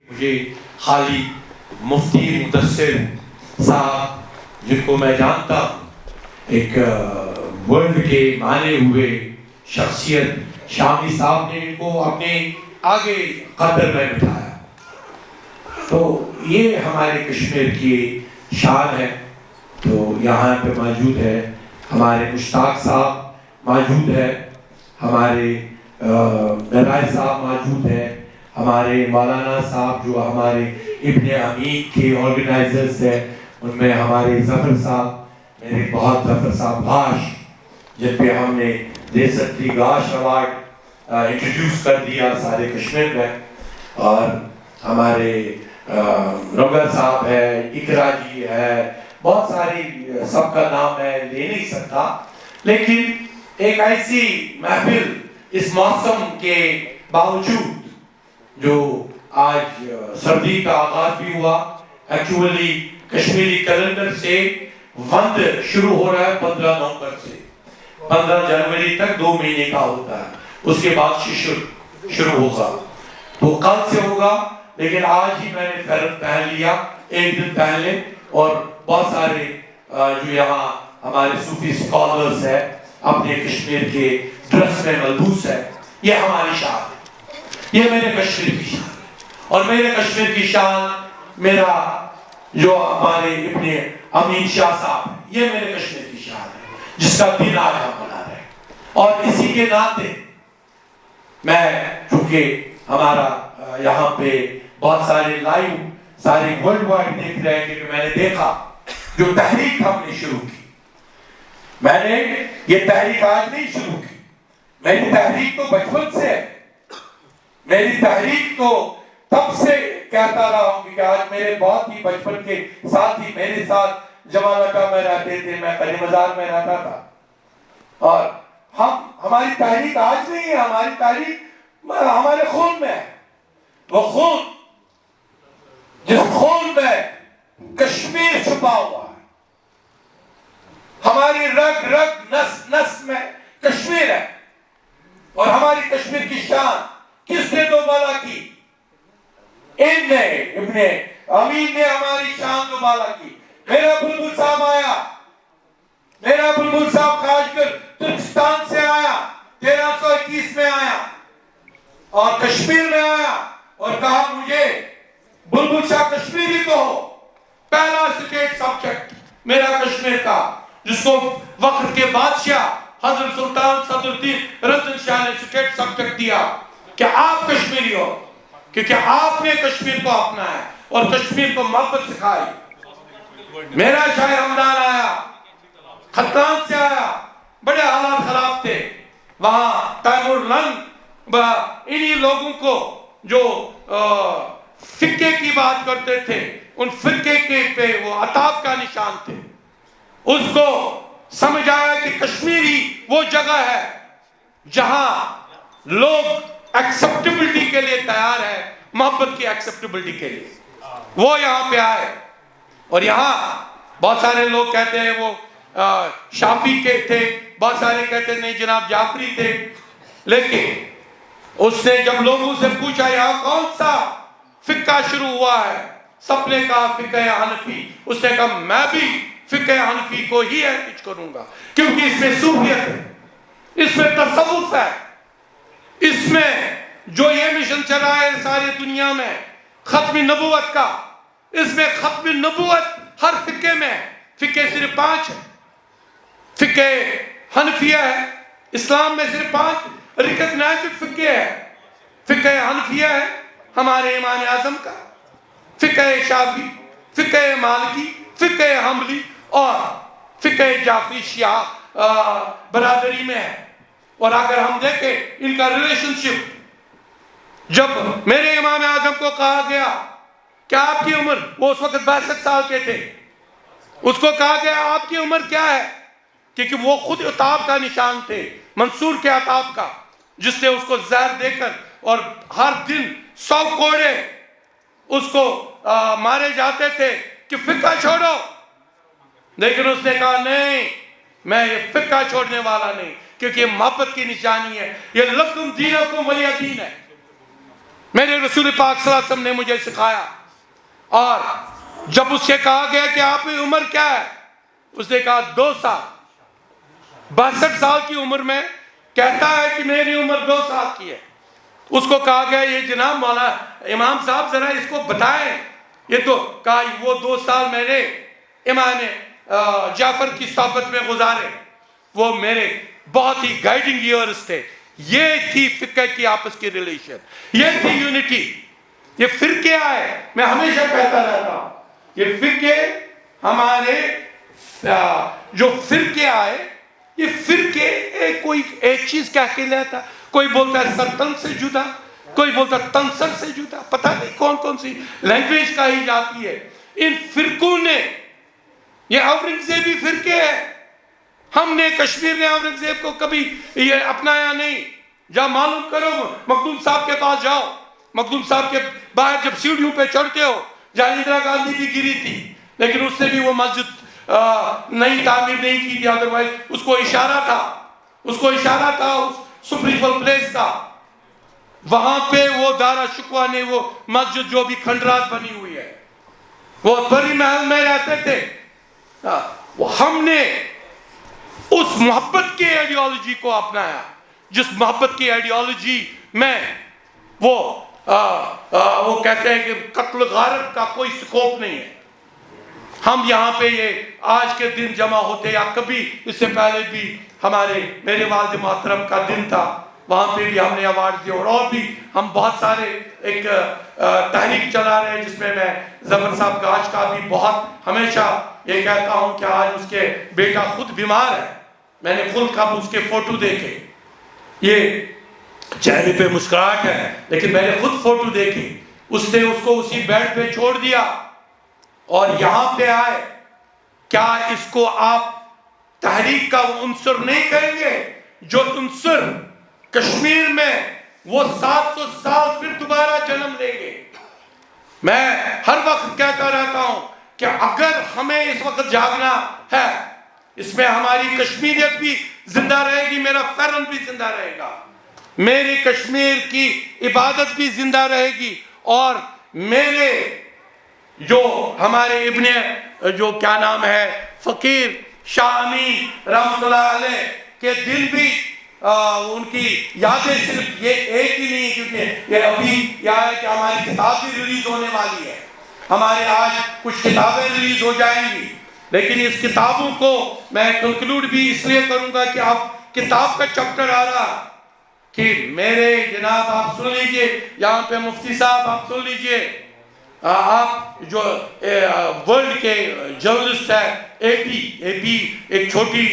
مجھے خالی مفتی مدثر صاحب جن کو میں جانتا ہوں، ایک ورلڈ کے مانے ہوئے شخصیت شامی صاحب نے ان کو اپنے آگے قدر میں بٹھایا. تو یہ ہمارے کشمیر کی شان ہے. تو یہاں پہ موجود ہے ہمارے مشتاق صاحب موجود ہے، ہمارے معراج صاحب موجود ہے، ہمارے مولانا صاحب جو ہمارے ابن امین کے آرگنائزرز ہیں، ان میں ہمارے ظفر صاحب، میرے بہت ظفر صاحب گاش، جن پہ ہم نے ریسنٹلی گاش ایوارڈ انٹروڈیوس کر دیا سارے کشمیر میں. اور ہمارے رنگر صاحب ہے، اقرا جی ہے، بہت ساری، سب کا نام میں لے نہیں سکتا. لیکن ایک ایسی محفل اس موسم کے باوجود جو آج سردی کا آغاز بھی ہوا، ایکچولی کشمیری کیلنڈر سے وند شروع ہو رہا ہے 15 نومبر سے 15 جنوری تک 2 مہینے کا ہوتا ہے، اس کے بعد شروع ہوگا. تو کل سے ہوگا، لیکن آج ہی میں نے فیرن پہن لیا ایک دن پہلے. اور بہت سارے جو یہاں ہمارے صوفی اسکالرز ہیں اپنے کشمیر کے ڈریس میں ملبوس ہے. یہ ہماری شان ہے، یہ میرے کشمیر کی شان ہے. اور میرے کشمیر کی شان میرا جو ہمارے ابن امین شاہ صاحب ہے، یہ میرے کشمیر کی شان ہے جس کا دن آج ہم منا رہے ہیں. اور اسی کے ناطے میں، چونکہ ہمارا یہاں پہ بہت سارے لائیو سارے ورلڈ وائڈ دیکھ رہے ہیں، کہ میں نے دیکھا جو تحریک ہم نے شروع کی. میں نے یہ تحریک آج نہیں شروع کی، میری تحریک تو بچپن سے ہے. میری تحریک تو تب سے کہتا رہا ہوں کہ آج میرے بہت ہی بچپن کے ساتھی میرے ساتھ جمالہ میں رہتے تھے، میں قلی مزار میں رہتا تھا. اور ہماری تحریک آج نہیں ہے، ہماری تحریک ہمارے خون میں ہے. وہ خون جس خون میں کشمیر چھپا ہوا ہے، ہماری رگ رگ نس نس میں کشمیر ہے. اور ہماری کشمیر کی شان کس نے دوبالا کی؟ ابن امین نے ہماری شان دوبالا کی. میرا بلبل صاحب آیا، میرا بلبل صاحب خاص کر ترکستان سے آیا، 1321 میں آیا اور کشمیر میں آیا اور کہا مجھے بلبل شاہ کشمیری تو ہو. پہلا اسٹیٹ سبجیکٹ میرا کشمیر کا، جس کو وقت کے بادشاہ حضرت سلطان صدر الدین رتن شاہ نے اسٹیٹ سبجیکٹ دیا کہ آپ کشمیری ہو، کیونکہ آپ نے کشمیر کو اپنا ہے اور کشمیر کو محبت سکھائی. میرا شاہ ہمدان آیا، خطران سے آیا، بڑے حالات خراب تھے وہاں. تیمور لنگ انہی لوگوں کو جو فقہ کی بات کرتے تھے، ان فقہ کے پہ وہ عطاب کا نشان تھے. اس کو سمجھ آیا کہ کشمیری وہ جگہ ہے جہاں لوگ ایکسپٹیبلٹی کے لیے تیار ہے، محبت کی ایکسپٹیبلٹی کے لیے. وہ یہاں پہ آئے. اور یہاں بہت سارے لوگ کہتے ہیں وہ شافی کے تھے، بہت سارے کہتے ہیں نہیں جناب جعفری تھے. لیکن اس نے جب لوگوں سے پوچھا یہاں کون سا فقہ شروع ہوا ہے، سب نے کہا فقہ حنفی. اس نے کہا میں بھی فقہ حنفی کو ہی ایڈمٹ کروں گا، کیونکہ اس میں صوفیت ہے، اس میں تصوف ہے، اس میں جو یہ مشن چلا ہے ساری دنیا میں ختم نبوت کا، اس میں ختم نبوت ہر فقہ میں ہے. فقہ صرف 5 ہے. فقہ حنفیہ ہے، اسلام میں صرف 5 ریکگنائزڈ فقہ ہے. فقہ حنفیہ ہے ہمارے امام اعظم کا، فقہ شافعی، فقہ مالکی، فقہ حنبلی اور فقہ جعفری شیعہ برادری میں ہے. اور اگر ہم دیکھیں ان کا ریلیشن شپ، جب میرے امام اعظم کو کہا گیا کہ آپ کی عمر، وہ اس وقت 62 سال کے تھے، اس کو کہا گیا آپ کی عمر کیا ہے، کیونکہ وہ خود عطاب کا نشان تھے، منصور کے عطاب کا، جس نے اس کو زہر دے کر اور ہر دن 100 کوڑے اس کو مارے جاتے تھے کہ فقہ چھوڑو. لیکن اس نے کہا نہیں، میں یہ فقہ چھوڑنے والا نہیں، کیونکہ یہ محبت کی نشانی ہے. یہ لکم دینکم ولی دین ہے. میرے رسول پاک صلی اللہ علیہ وسلم نے مجھے سکھایا. اور جب اس سے کہا گیا کہ آپ کی عمر کیا ہے، اس نے کہا 2 سال. 62 سال کی عمر میں کہتا ہے کہ میری عمر 2 سال کی ہے. اس کو کہا گیا یہ جناب مولا امام صاحب ذرا اس کو بتائیں. یہ تو کہا وہ 2 سال میں نے امام جعفر کی صحبت میں گزارے، وہ میرے بہت ہی گائیڈنگ ایئرز تھے. یہ تھی فقہ کی آپس کی ریلیشن، یہ تھی یونٹی. یہ فرقے آئے، میں ہمیشہ کہتا رہتا ہوں، یہ فرقے ہمارے جو فرقے آئے، یہ فرقے کوئی ایک چیز کہہ کے لیتا. کوئی بولتا ہے سرتن سے جدا، کوئی بولتا ہے تنسر سے جدا، پتہ نہیں کون کون سی لینگویج کہی جاتی ہے. ان فرقوں نے، یہ اورنگزیبی فرقے ہیں. ہم نے کشمیر نے اورنگزیب کو کبھی یہ اپنایا نہیں. جا معلوم کرو، مخدوم صاحب کے پاس جاؤ، مخدوم صاحب کے باہر جب سیڑھیوں پہ چڑھتے ہو، جہاں اندرا گاندھی بھی گری تھی، لیکن اس نے بھی وہ مسجد نئی تعمیر نہیں کی تھی. ادروائز اس کو اشارہ تھا اس سپریچول پلیس کا. وہاں پہ وہ دارا شکوہ نے وہ مسجد جو بھی کھنڈرات بنی ہوئی ہے، وہ پری محل میں رہتے تھے. ہم نے اس محبت کی آئیڈیالوجی کو اپنایا، جس محبت کی آئیڈیالوجی میں وہ کہتے ہیں کہ قتل غارت کا کوئی سکوپ نہیں ہے. ہم یہاں پہ یہ آج کے دن جمع ہوتے، یا کبھی اس سے پہلے بھی میرے والد محترم کا دن تھا، وہاں پہ بھی ہم نے ایوارڈ دیے. اور بھی ہم بہت سارے ایک تحریک چلا رہے ہیں، جس میں ظفر صاحب گاش کا بھی بہت ہمیشہ یہ کہتا ہوں کہ آج اس کے بیٹا خود بیمار ہے. میں نے خود کب اس کے فوٹو دیکھے، یہ چہرے پہ مسکراہٹ ہے، لیکن میں نے خود فوٹو دیکھی. اس نے اس کو اسی بیڈ پہ چھوڑ دیا اور یہاں پہ آئے. کیا اس کو آپ تحریک کا عنصر نہیں کہیں گے؟ جو عنصر کشمیر میں وہ 700 سال پھر دوبارہ جنم لیں گے. میں ہر وقت کہتا رہتا ہوں کہ اگر ہمیں اس وقت جاگنا ہے، اس میں ہماری کشمیریت بھی زندہ رہے گی، میرا فیرن بھی زندہ رہے گا، میری کشمیر کی عبادت بھی زندہ رہے گی، اور میرے جو ہمارے ابن جو کیا نام ہے فقیر شاہ امین رحمۃ اللہ علیہ کے دل بھی ان کی یادیں صرف یہ ایک ہی نہیں، کیونکہ یہ ابھی کیا ہے کہ ہماری کتاب بھی ریلیز ہونے والی ہے. ہمارے آج کچھ کتابیں ریلیز ہو جائیں گی، لیکن اس کتابوں کو میں کنکلوڈ بھی اس لیے کروں گا کہ اب کتاب کا چپٹر آ رہا کہ میرے جناب آپ سن لیجئے، یہاں پہ مفتی صاحب آپ سن لیجئے، آپ جو ورلڈ کے جرنلسٹ ہے، اے پی ایک چھوٹی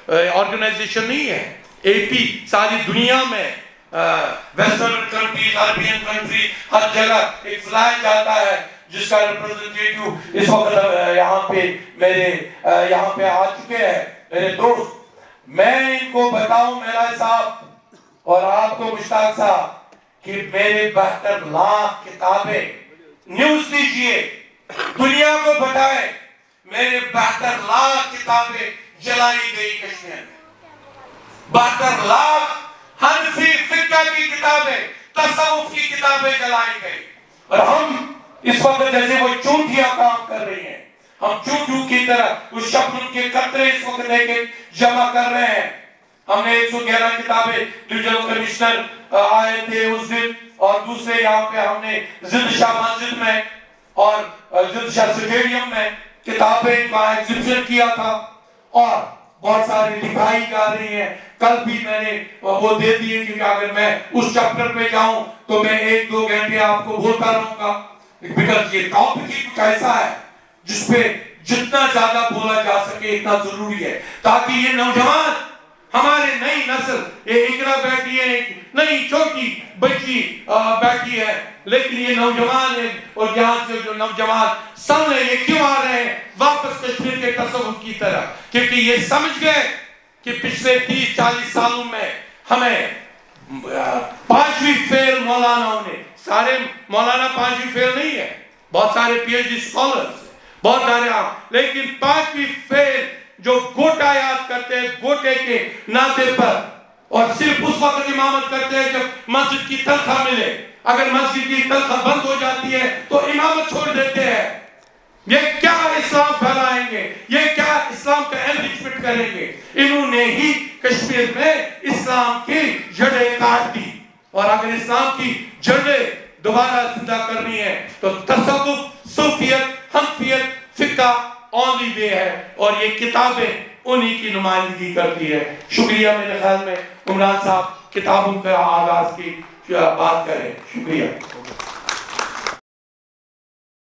آرگنائزیشن نہیں ہے. اے پی ساری دنیا میں ویسٹرن کنٹریز، عربین کنٹری، ہر جگہ ایک فلائی جاتا ہے جس کا ریپرزنٹیٹیو اس وقت یہاں پہ میرے یہاں پہ آ چکے ہیں میرے دوست. میں ان کو بتاؤں میرا صاحب اور آپ کو مشتاق صاحب کہ میرے 72 لاکھ کتابیں، نیوز دیجئے، دنیا کو بتائیں، میرے 72 لاکھ کتابیں جلائی گئی کشمیر میں. 72 لاکھ حنفی فقہ کی کتابیں، تصوف کی کتابیں جلائی گئی. اور ہم اس وقت جیسے وہ چونٹیاں کام کر رہی ہیں، ہم چونٹیوں کی طرح اس شبنم کے قطرے اس وقت لے کے جمع کر رہے ہیں. ہم نے 111 کتابیں، ڈویژنل کمشنر آئے تھے اس دن، اور دوسرے یہاں پہ ہم نے زند شاہ مسجد میں اور زند شاہ سٹیڈیم میں کتابیں کا ایگزیبیشن کیا تھا، اور بہت ساری دکھائی جا رہی ہیں. کل بھی میں نے وہ دے دیے، کیونکہ اگر میں اس چپٹر پہ جاؤں تو میں 1-2 گھنٹے آپ کو بولتا رہوں گا، بیکاز یہ ٹاپک ہی کچھ ایسا ہے جس پہ جتنا زیادہ بولا جا سکے اتنا ضروری ہے، تاکہ یہ نوجوان ہمارے نئی نسل، یہ اقرا بیٹھی ہے، نئی چھوٹی بچی بیٹھی ہے، لیکن یہ نوجوان ہے، اور یہاں سے جو نوجوان سامنے یہ کیوں آ رہے ہیں واپس کشمیر کے تصوف کی طرح؟ کیونکہ یہ سمجھ گئے کہ پچھلے 30-40 سالوں میں ہمیں 5ویں فیل مولاناؤں نے، سارے مولانا 5ویں فیل نہیں ہے، بہت سارے پی ایچ ڈی اسکالرز ہیں، بہت سارے لیکن 5ویں فیل جو گوٹا یاد کرتے ہیں، گوٹے کے ناطے پر اور صرف اس وقت امامت کرتے ہیں جب مسجد کی تنخواہ ملے. اگر مسجد کی تنخواہ بند ہو جاتی ہے تو امامت چھوڑ دیتے ہیں. یہ کیا اسلام پھیلائیں گے, یہ کیا اسلام کا انریچمنٹ کریں گے. انہوں نے ہی کشمیر میں اسلام کی جڑیں کاٹ دی. اور اگر اسلام کی جڑیں دوبارہ زندہ کرنی ہے تو تصوف, صوفیت, حنفیت, فقہ اونلی وے ہے, اور یہ کتابیں انہی کی نمائندگی کرتی ہے. شکریہ. میرے خیال میں عمران صاحب کتابوں کا آغاز کی بات کریں. شکریہ.